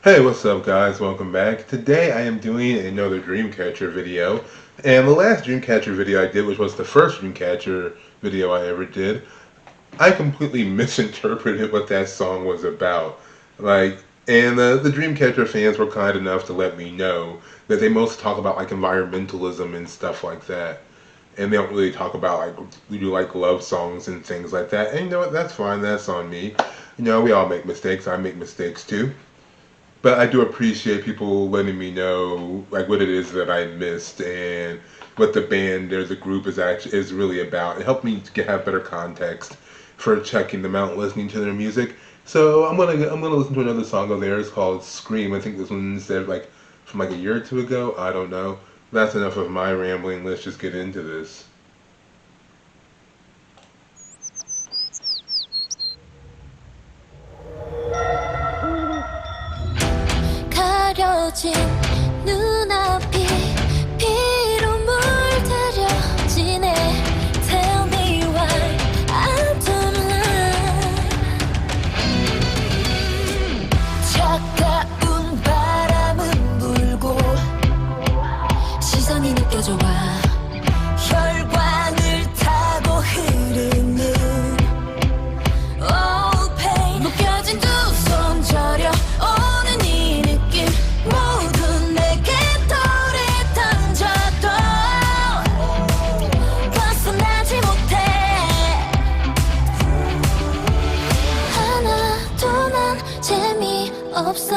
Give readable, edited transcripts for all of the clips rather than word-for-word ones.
Hey, what's up guys? Welcome back. Today I am doing another Dreamcatcher video. And the last Dreamcatcher video I did, which was the first Dreamcatcher video I ever did, I completely misinterpreted what that song was about. And the Dreamcatcher fans were kind enough to let me know that they mostly talk about like environmentalism and stuff like that. And they don't really talk about like we do like love songs and things like that. And you know what? That's fine. That's on me. You know, we all make mistakes. I make mistakes too. But I do appreciate people letting me know like what it is that I missed and what the band or the group is really about. It helped me to have better context for checking them out, listening to their music. So I'm gonna listen to another song of theirs called "Scream." I think this one's there like from like a year or two ago. I don't know. That's enough of my rambling. Let's just get into this. 가려진 눈앞이 피로 물들여지네. Tell me why I don't lie. 차가운 바람은 불고 시선이 느껴져 와. 혈관을 타고 흐르는 Oh pain. 묶여진 두 손 저려 오는 이 느낌 모두 내게 돌을 던져도 벗어나지 못해. 하나도 난 재미없어.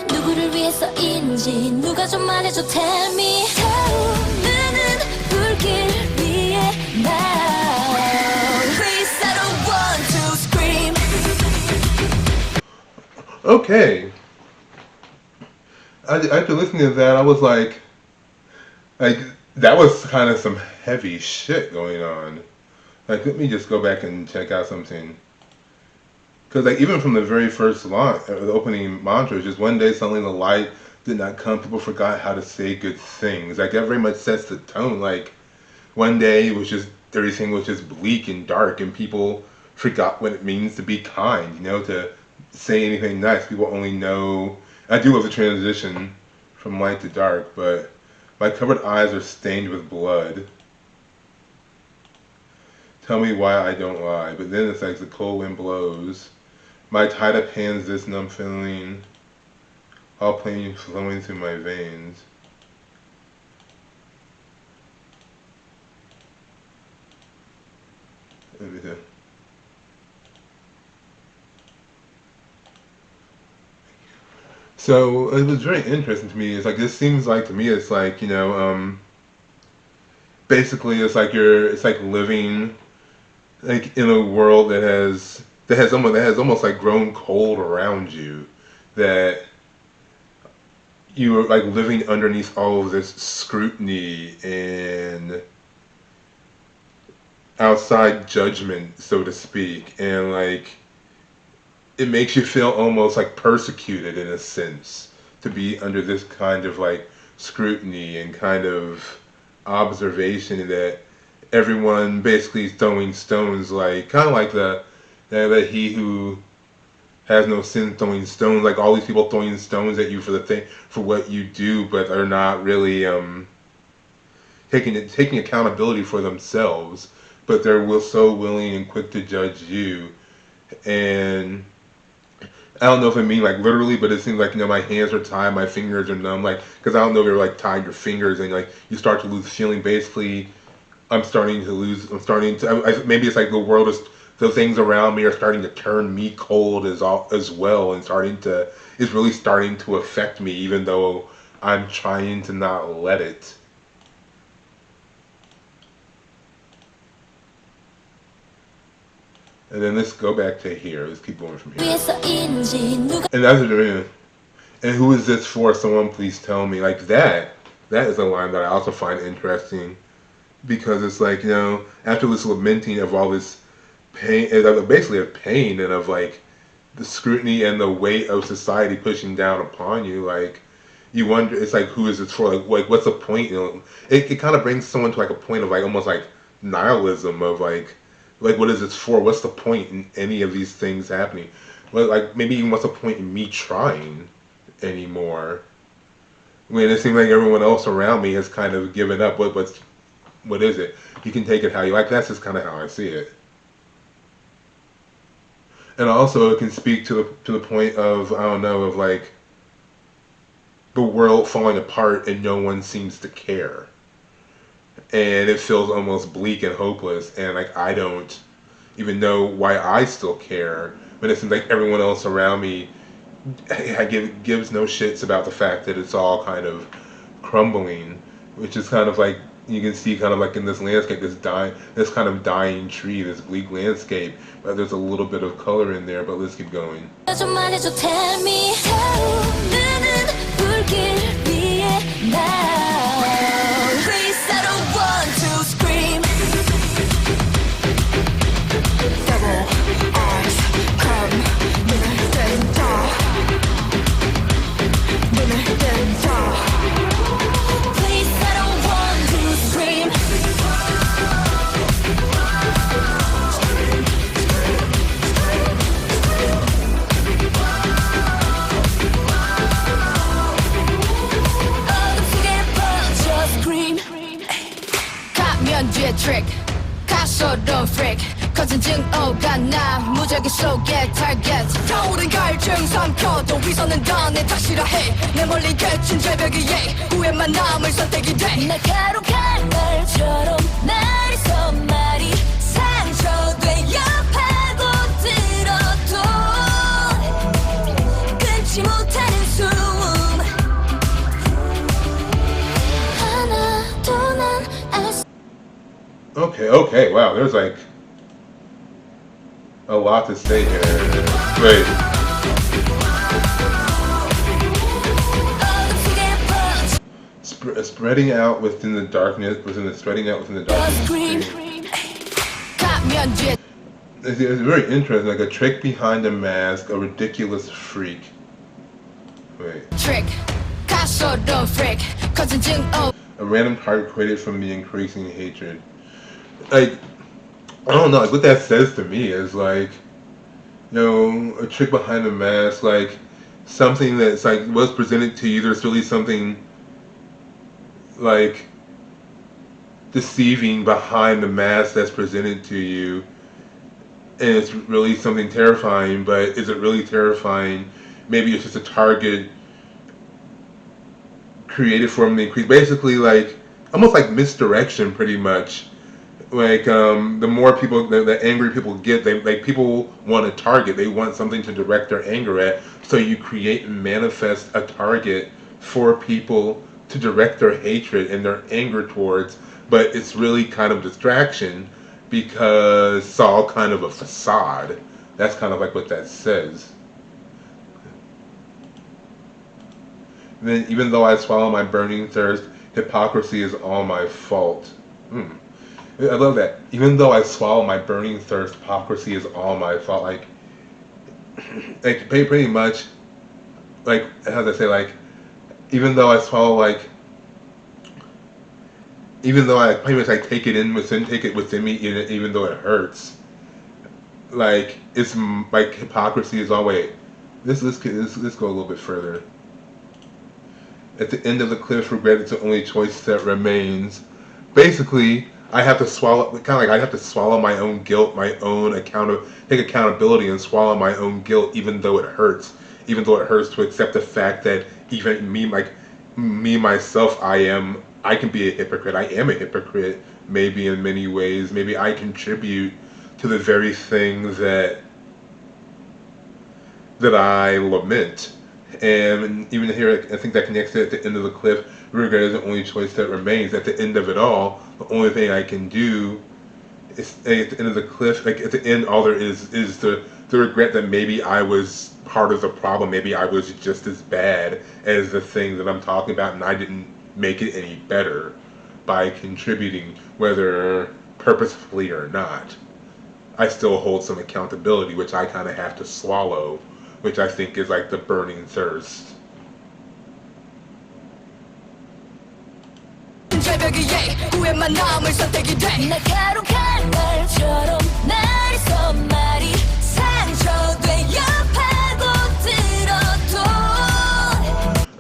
누구를 위해서인지 누가 좀 말해줘. Tell me. 타오르는 불길 위에 now. Please I don't want to scream. Okay. After listening to that, I was like that was kind of some heavy shit going on. Like, let me just go back and check out something. Because, like, even from the very first line, the opening mantra, is just one day suddenly the light did not come. People forgot how to say good things. Like, that very much sets the tone. Like, one day it was just, everything was just bleak and dark, and people forgot what it means to be kind, you know, to say anything nice. People only know. I do love the transition from light to dark, but my covered eyes are stained with blood. Tell me why I don't lie. But then it's like the cold wind blows. My tied up hands, this numb feeling, all pain flowing through my veins. Let me see. So it was very interesting to me. It's like this seems like to me it's like basically it's like living like in a world that has almost like grown cold around you, that you are like living underneath all of this scrutiny and outside judgment, so to speak, and like it makes you feel almost like persecuted in a sense to be under this kind of like scrutiny and kind of observation that everyone basically is throwing stones, like kind of like the he who has no sin throwing stones, like all these people throwing stones at you for the thing for what you do, but are not really taking accountability for themselves, but they're so willing and quick to judge you. And I don't know if I mean like literally, but it seems like my hands are tied, my fingers are numb, like because I don't know if you're like tied your fingers and like you start to lose feeling. Basically, I'm starting to lose. I'm starting to. Maybe it's like the world is. The things around me are starting to turn me cold as well, and starting to. It's really starting to affect me, even though I'm trying to not let it. And then let's go back to here. Let's keep going from here. And that's what. And who is this for? Someone please tell me. Like that. That is a line that I also find interesting, because it's like after this lamenting of all this pain, basically of pain and of like the scrutiny and the weight of society pushing down upon you, like you wonder, it's like who is this for? Like what's the point? It kind of brings someone to like a point of like almost like nihilism of like what is this for? What's the point in any of these things happening? Well, like maybe even what's the point in me trying? anymore. When it seems like everyone else around me has kind of given up. What is it? You can take it how you like. That's just kind of how I see it. And also, it can speak to the point of, I don't know, of like the world falling apart and no one seems to care, and it feels almost bleak and hopeless. And like I don't even know why I still care, but it seems like everyone else around me gives no shits about the fact that it's all kind of crumbling, which is kind of like you can see kind of like in this landscape, this kind of dying tree, this bleak landscape, but there's a little bit of color in there. But let's keep going. 좀만 해줘 tell me 타오르는 불길 위에 now Please I don't want to scream Devil eyes come 눈을 뜬다 눈을 뜬다 Please I don't want to scream 뒤에 trick 가소로운 freak 거진 증오가 나 무작위 속에 target 타오른 갈증 삼켜도 위선은 다내 탓이라 해내 멀리 그친 절벽 위에 후회만 남을 선택이 돼 날카로운 날처럼 날이서 말이 상처되어 파고들어도 끊지 못하는 숨 하나도 난 Okay, wow, there's like a lot to say here. Wait. Spreading out within the darkness, spreading out within the darkness. It's very interesting, like a trick behind a mask, a ridiculous freak. Wait. Trick, freak, a random target created from the increasing hatred. Like, I don't know, like what that says to me is like, you know, a trick behind a mask, like something that's like was presented to you, there's really something like deceiving behind the mask that's presented to you, and it's really something terrifying. But is it really terrifying? Maybe it's just a target created from the increase, basically like almost like misdirection, pretty much. Like the more people, the angry people get, people want a target. They want something to direct their anger at. So you create and manifest a target for people to direct their hatred and their anger towards. But it's really kind of distraction because it's all kind of a facade. That's kind of like what that says. And then even though I swallow my burning thirst, hypocrisy is all my fault. I love that. Even though I swallow my burning thirst, hypocrisy is all my fault. Like pretty much, like, how do I say, like, even though I swallow, like, even though I pretty much like take it within me, even though it hurts. Like, it's like hypocrisy is always. Let's go a little bit further. At the end of the cliff, regret is the only choice that remains. Basically, I have to swallow, kind of like I have to swallow my own guilt, my own take accountability and swallow my own guilt, even though it hurts. Even though it hurts to accept the fact that even me, myself, I can be a hypocrite. I am a hypocrite, maybe in many ways. Maybe I contribute to the very things that I lament. And even here, I think that connects it at the end of the cliff. Regret is the only choice that remains. At the end of it all, the only thing I can do is, at the end of the cliff, like at the end, all there is the regret that maybe I was part of the problem. Maybe I was just as bad as the thing that I'm talking about, and I didn't make it any better by contributing, whether purposefully or not. I still hold some accountability, which I kind of have to swallow, which I think is like the burning thirst.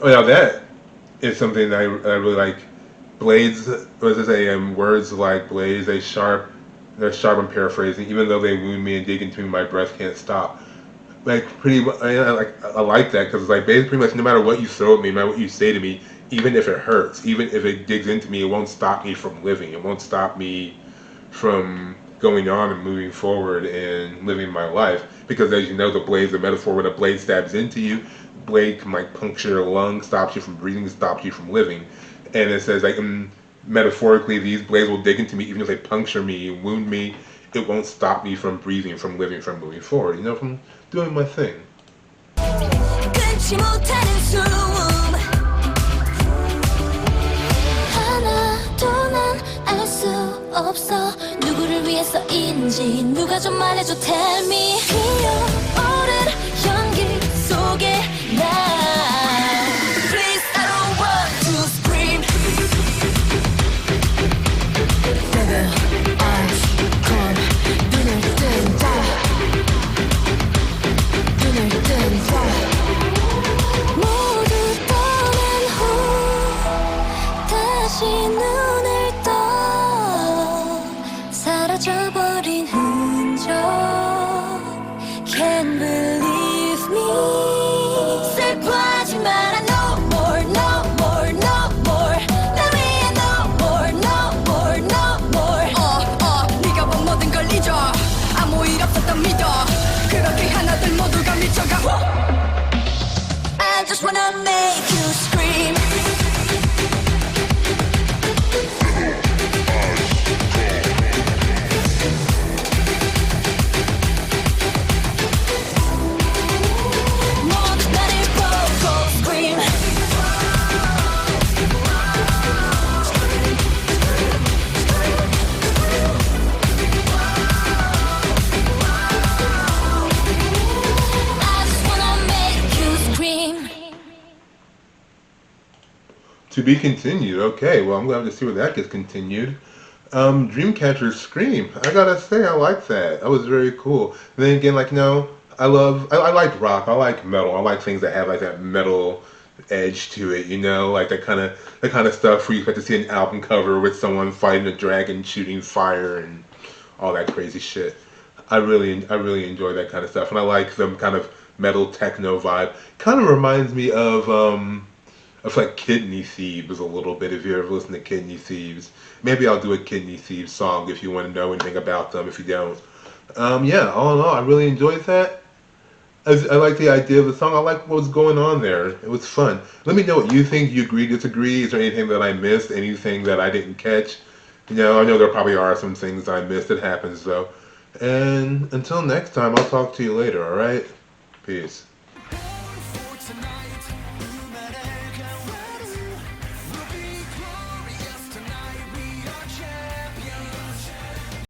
Oh, yeah, that is something that I really like. Blades, what does it say? Words like blades, they're sharp. I'm paraphrasing. Even though they wound me and dig into me, my breath can't stop. Like pretty, I like that because it's like basically pretty much no matter what you throw at me, no matter what you say to me, even if it hurts, even if it digs into me, it won't stop me from living. It won't stop me from going on and moving forward and living my life. Because as you know, the blade's a metaphor. When a blade stabs into you, blade can like puncture your lung, stops you from breathing, stops you from living. And it says like metaphorically, these blades will dig into me, even if they puncture me, wound me. It won't stop me from breathing, from living, from moving forward. You know, from doing my thing. 끊지 못하는 숨 하나도 난 알 수 없어 누구를 위해서인지 누가 좀 말해줘 tell me 피어오른 연기 속에 나 Please I don't want to scream Baby eyes come 눈을 뜬다 눈을 뜬다 모두 떠난 후 다시 눈을 떠 사라져버린 흔적 Can't believe me 슬퍼하지 마라 no more no more no more 날 위해 no more no more no more 네가 본 모든 걸 잊어 아무 일 없었던 믿어 그렇게 하나들 모두가 미쳐가 I just wanna make you scream 모두 나를 보고 scream I just wanna make you scream To be continued. Okay, well, I'm glad to see where that gets continued. Dreamcatcher Scream. I gotta say, I like that. That was very cool. And then again, like, I like rock. I like metal. I like things that have like that metal edge to it. You know, like that kind of stuff where you get to see an album cover with someone fighting a dragon, shooting fire, and all that crazy shit. I really enjoy that kind of stuff, and I like the kind of metal techno vibe. Kind of reminds me of like Kidney Thieves a little bit. If you ever listen to Kidney Thieves, maybe I'll do a Kidney Thieves song if you want to know anything about them. If you don't, yeah, all in all, I really enjoyed that. I like the idea of the song. I like what was going on there. It was fun. Let me know what you think. You agree, disagree? Is there anything that I missed? Anything that I didn't catch? You know, I know there probably are some things I missed. It happens though. And until next time, I'll talk to you later. All right, peace.